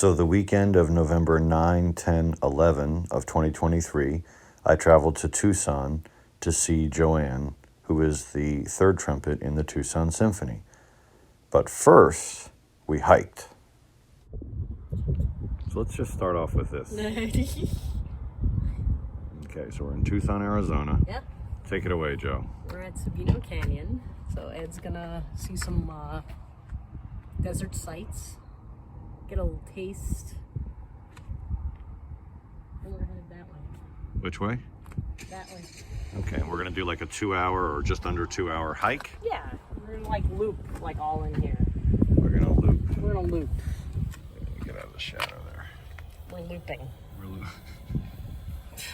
So the weekend of November 9, 10, 11 of 2023, I traveled to Tucson to see Joanne, who is the third trumpet in the Tucson Symphony. But first, we hiked. So let's just start off with this. Okay, so we're in Tucson, Arizona. Yep. Take it away, Joe. We're at Sabino Canyon, so Ed's gonna see some desert sights, get a little taste, and we're headed that way. Which way? That way. Okay, we're gonna do like a 2-hour or just under 2-hour hike. Yeah, we're gonna like loop, like all in here. We're gonna loop. We're gonna loop. Get out of the shadow there. We're looping. We're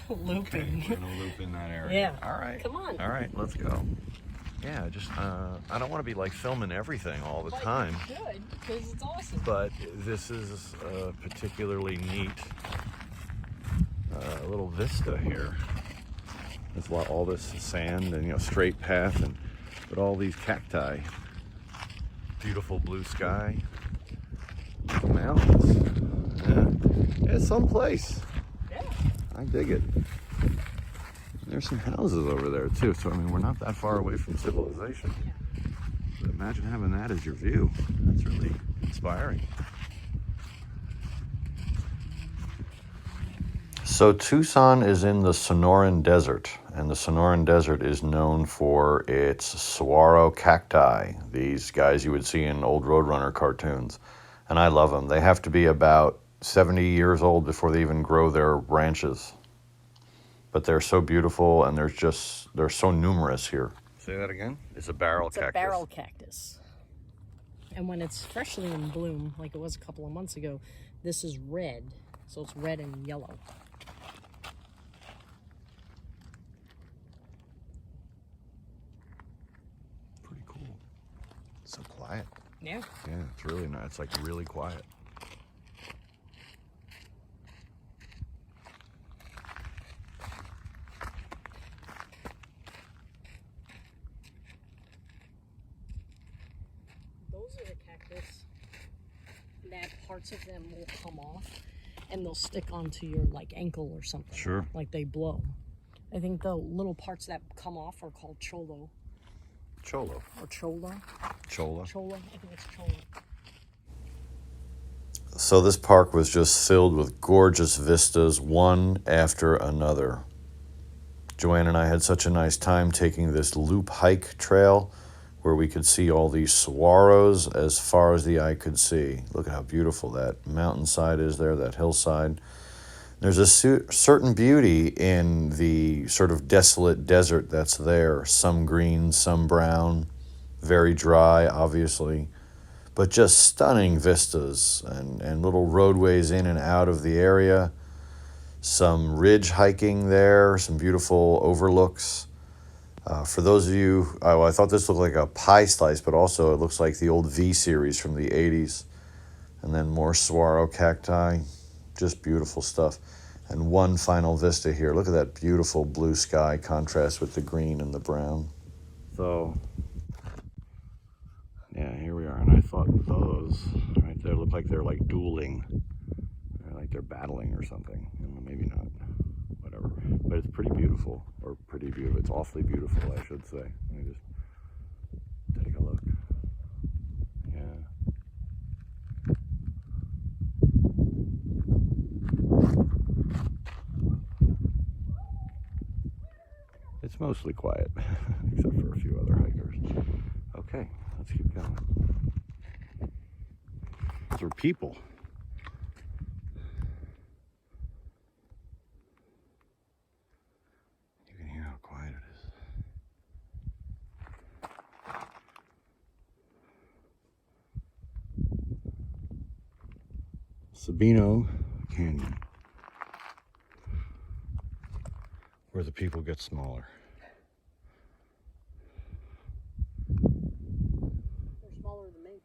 Looping. We're gonna loop in that area. Yeah. All right. Come on. All right, let's go. Yeah, just I don't want to be like filming everything all the time. Good, because it's awesome. But this is a particularly neat little vista here. There's all this sand and straight path but all these cacti. Beautiful blue sky. Mountains. Yeah, it's someplace. Yeah. I dig it. There's some houses over there too, so I mean we're not that far away from civilization. But imagine having that as your view. That's really inspiring. So Tucson is in the Sonoran Desert, and the Sonoran Desert is known for its saguaro cacti, these guys you would see in old Roadrunner cartoons. And I love them. They have to be about 70 years old before they even grow their branches. But they're so beautiful, and they're so numerous here. Say that again? It's a barrel cactus. It's a barrel cactus. And when it's freshly in bloom, like it was a couple of months ago, this is red. So it's red and yellow. Pretty cool. It's so quiet. Yeah. Yeah, it's really nice. It's like really quiet. Those are the cactus that parts of them will come off and they'll stick onto your like ankle or something. Sure. Like they blow. I think the little parts that come off are called cholo. Cholo. Or chola. Chola. Chola. I think it's chola. So this park was just filled with gorgeous vistas, one after another. Joanne and I had such a nice time taking this loop hike trail where we could see all these saguaros as far as the eye could see. Look at how beautiful that mountainside is there, that hillside. There's a certain beauty in the sort of desolate desert that's there. Some green, some brown, very dry, obviously. But just stunning vistas and little roadways in and out of the area. Some ridge hiking there, some beautiful overlooks. For those of you, I thought this looked like a pie slice, but also it looks like the old V series from the 80s. And then more saguaro cacti, just beautiful stuff. And one final vista here. Look at that beautiful blue sky contrast with the green and the brown. So, yeah, here we are. And I thought those right there look like they're like dueling. Like they're battling or something. Maybe not. Whatever. But it's pretty beautiful. Or pretty beautiful. It's awfully beautiful, I should say. Let me just take a look. Yeah. It's mostly quiet, except for a few other hikers. Okay, let's keep going. Those are people. You can hear how quiet it is. Sabino Canyon, where the people get smaller. They're smaller than me.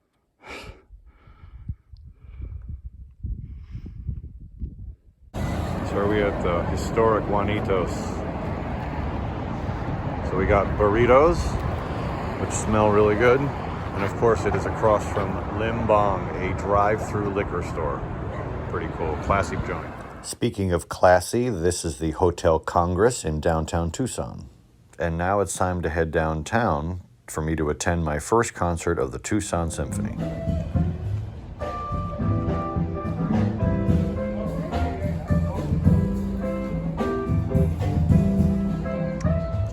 So are we at the historic Juanitos? So we got burritos, which smell really good. And of course it is across from Limbong, a drive-through liquor store. Pretty cool. Classy joint. Speaking of classy, this is the Hotel Congress in downtown Tucson. And now it's time to head downtown for me to attend my first concert of the Tucson Symphony.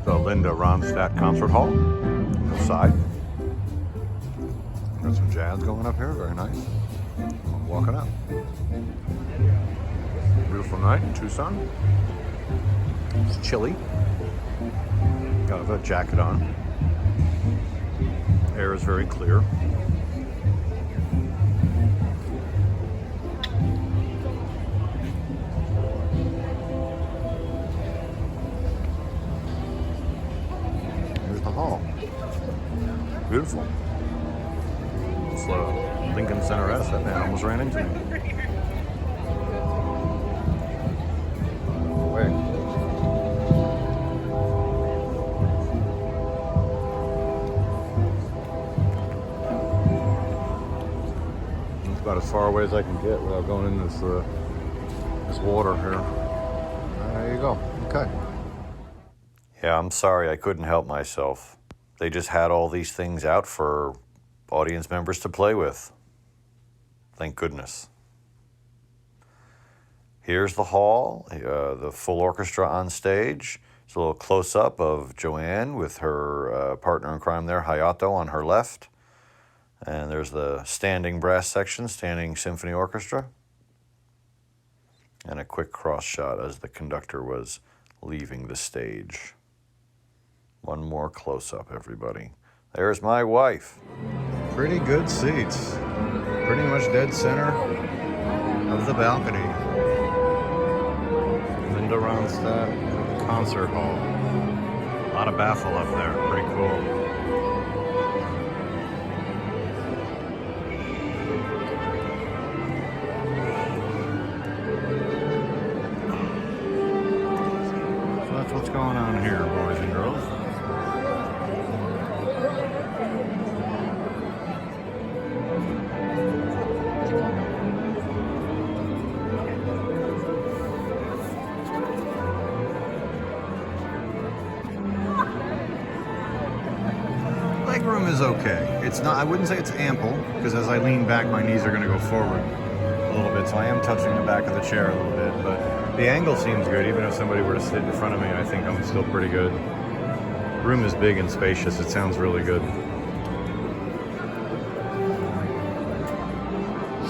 The Linda Ronstadt Concert Hall. Inside. Got some jazz going up here, very nice. I'm walking up. Beautiful night in Tucson. It's chilly. Got a jacket on. Air is very clear. Here's the hall. Beautiful. It's Lincoln Center S. That man almost ran into me. About as far away as I can get without going in this water here. There you go. Okay. Yeah, I'm sorry I couldn't help myself. They just had all these things out for audience members to play with. Thank goodness. Here's the hall, the full orchestra on stage. It's a little close-up of Joanne with her partner in crime there, Hayato, on her left. And there's the standing brass section, standing symphony orchestra. And a quick cross shot as the conductor was leaving the stage. One more close-up, everybody. There's my wife. Pretty good seats. Pretty much dead center of the balcony. Linda Ronstadt Concert Hall. A lot of baffle up there, pretty cool. What's going on here, boys and girls? Legroom is okay. It's not, I wouldn't say it's ample, because as I lean back, my knees are going to go forward a little bit, so I am touching the back of the chair a little bit, but the angle seems good. Even if somebody were to sit in front of me, I think I'm still pretty good. Room is big and spacious. It sounds really good.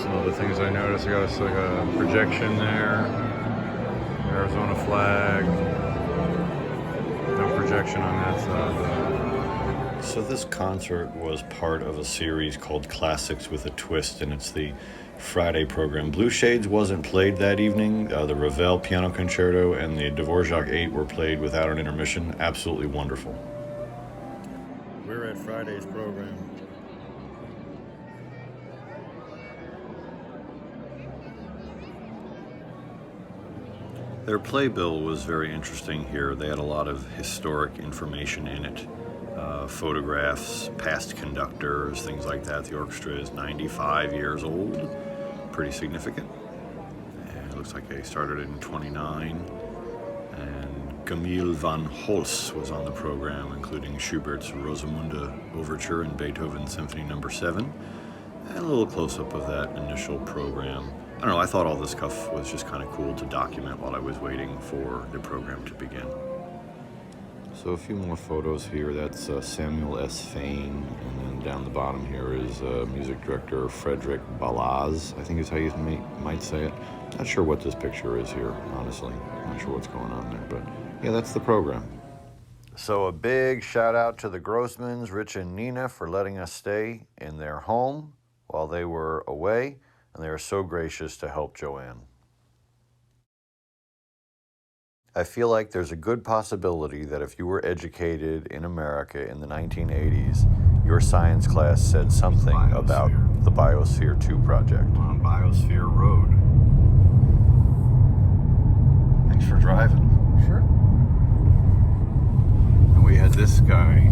So the things I noticed, I got like a projection there. Arizona flag. No projection on that side. So this concert was part of a series called Classics with a Twist, and it's the Friday program. Blue Shades wasn't played that evening. The Ravel Piano Concerto and the Dvorak 8 were played without an intermission. Absolutely wonderful. We're at Friday's program. Their playbill was very interesting here. They had a lot of historic information in it. Photographs, past conductors, things like that. The orchestra is 95 years old. Pretty significant. And it looks like they started in 29. And Camille van Holst was on the program, including Schubert's Rosamunde Overture and Beethoven's Symphony No. 7. And a little close-up of that initial program. I don't know, I thought all this stuff was just kind of cool to document while I was waiting for the program to begin. So a few more photos here. That's Samuel S. Fain, and then down the bottom here is music director Frederick Balaz, I think is how you might say it. Not sure what this picture is here, honestly. Not sure what's going on there, but yeah, that's the program. So a big shout out to the Grossmans, Rich and Nina, for letting us stay in their home while they were away, and they are so gracious to help Joanne. I feel like there's a good possibility that if you were educated in America in the 1980s, your science class said something about the Biosphere 2 project. On Biosphere Road. Thanks for driving. Sure. And we had this guy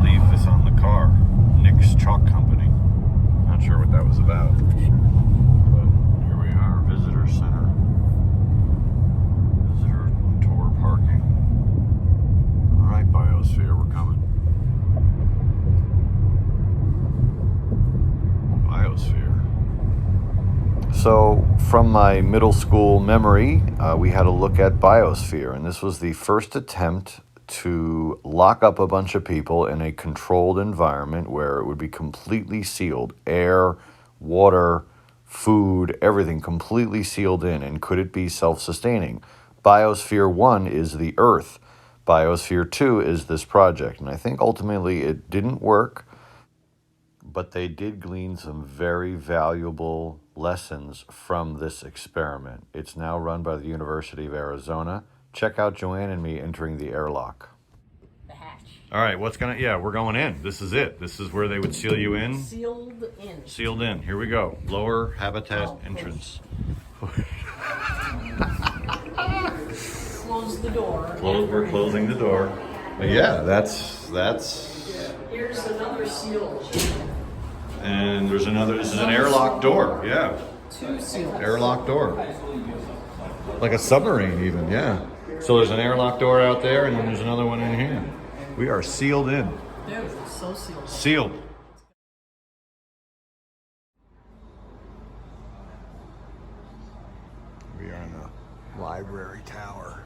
leave this on the car, Nick's Chalk Company. Not sure what that was about, but here we So, from my middle school memory, we had a look at biosphere, and this was the first attempt to lock up a bunch of people in a controlled environment where it would be completely sealed. Air, water, food, everything completely sealed in. And could it be self-sustaining? Biosphere 1 is the Earth. Biosphere 2 is this project. And I think ultimately it didn't work, but they did glean some very valuable lessons from this experiment. It's now run by the University of Arizona. Check out Joanne and me entering the airlock. The hatch. All right, yeah, we're going in. This is it. This is where they would seal you in. Sealed in. Sealed in. Here we go. Lower habitat entrance. Close the door. We're closing the door. But yeah, that's. Here's another seal. And there's another. This is an airlock door. Yeah. 2 seals. Airlock door. Like a submarine, even. Yeah. So there's an airlock door out there, and then there's another one in here. We are sealed in. Dude, so sealed. Sealed. We are in a library tower.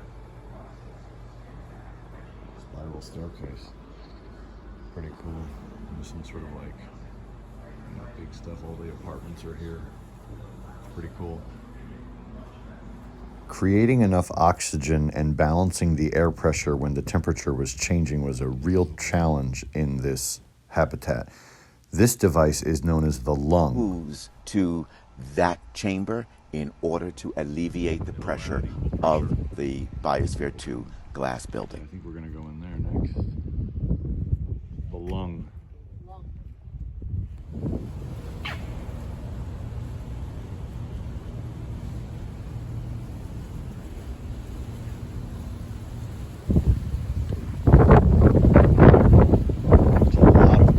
Spiral staircase. Pretty cool. There's some sort of like, big stuff. All the apartments are here. It's pretty cool. Creating enough oxygen and balancing the air pressure when the temperature was changing was a real challenge in this habitat. This device is known as the lung. Moves to that chamber in order to alleviate the pressure of the Biosphere 2 glass building. I think we're going to go in there next. The lung.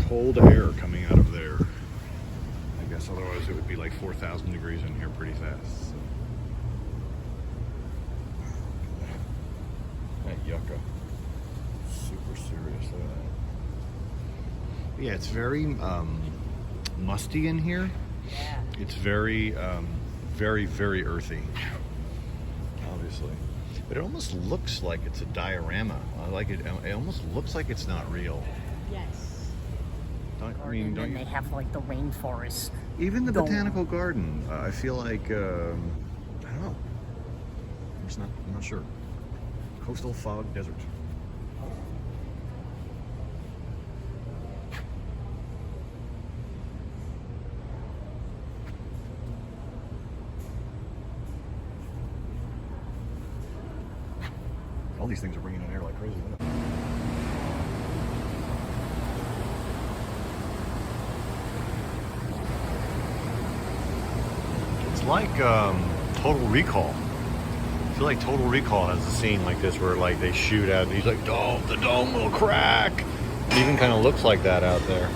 Cold air coming out of there. I guess otherwise it would be like 4,000 degrees in here pretty fast. So. That yucca. Super serious. Look at that. Yeah, it's very musty in here. Yeah. It's very, very earthy. Obviously. But it almost looks like it's a diorama. I like it. It almost looks like it's not real. Yes. Don't They you? have like the rainforest. Even the Dome. botanical garden, I feel like I don't know. I'm not sure. Coastal fog desert. All these things are bringing in air like crazy. Isn't it? It's like Total Recall. I feel like Total Recall has a scene like this where like they shoot at and he's like, "Dome, the dome will crack." It even kind of looks like that out there.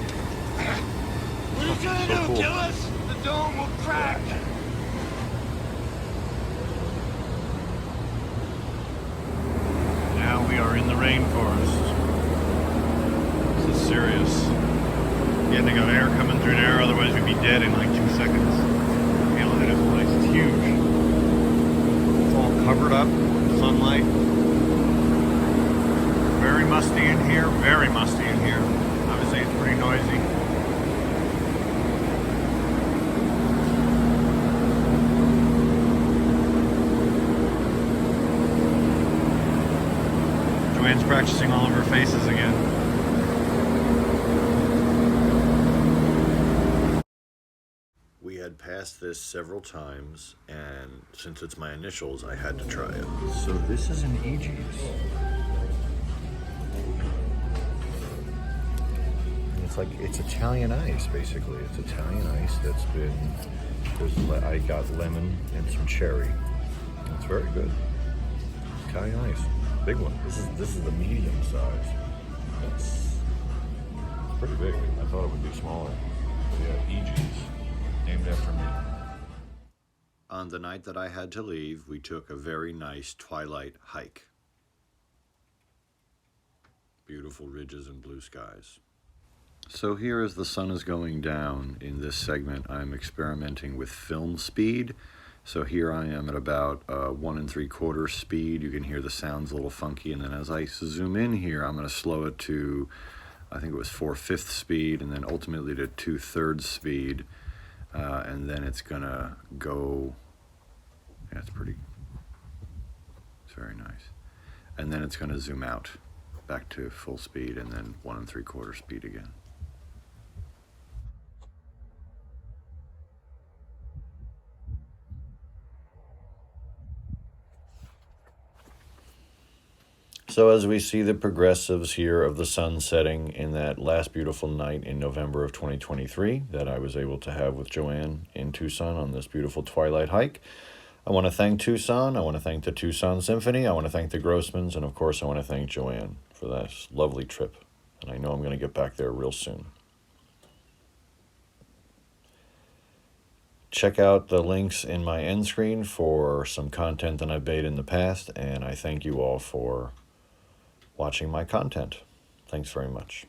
What are you trying to So do? cool. Kill us? The dome will crack. Now we are in the rainforest. This is serious. Getting to got air coming through there, otherwise we'd be dead in like 2 seconds. Man, look at this place, it's huge. It's all covered up, sunlight. Very musty in here, very musty in here. Obviously it's pretty noisy. Joanne's practicing all of her faces again. We had passed this several times, and since it's my initials, I had to try it. So this is an Aegeus. And it's like, it's Italian ice, basically. It's Italian ice that's been, I got lemon and some cherry. It's very good. Italian ice. Big one. This is the medium size. It's pretty big. I thought it would be smaller. But yeah, Aegeus. Named after me. On the night that I had to leave, we took a very nice twilight hike. Beautiful ridges and blue skies. So here as the sun is going down in this segment, I'm experimenting with film speed. So here I am at about 1 3/4 speed. You can hear the sounds a little funky, and then as I zoom in here, I'm going to slow it to, I think it was 4/5 speed, and then ultimately to 2/3 speed, and then it's going to go, yeah, it's very nice. And then it's going to zoom out back to full speed, and then 1 3/4 speed again. So as we see the progressives here of the sun setting in that last beautiful night in November of 2023 that I was able to have with Joanne in Tucson on this beautiful twilight hike, I want to thank Tucson, I want to thank the Tucson Symphony, I want to thank the Grossmans, and of course I want to thank Joanne for this lovely trip. And I know I'm going to get back there real soon. Check out the links in my end screen for some content that I've made in the past, and I thank you all for watching my content. Thanks very much.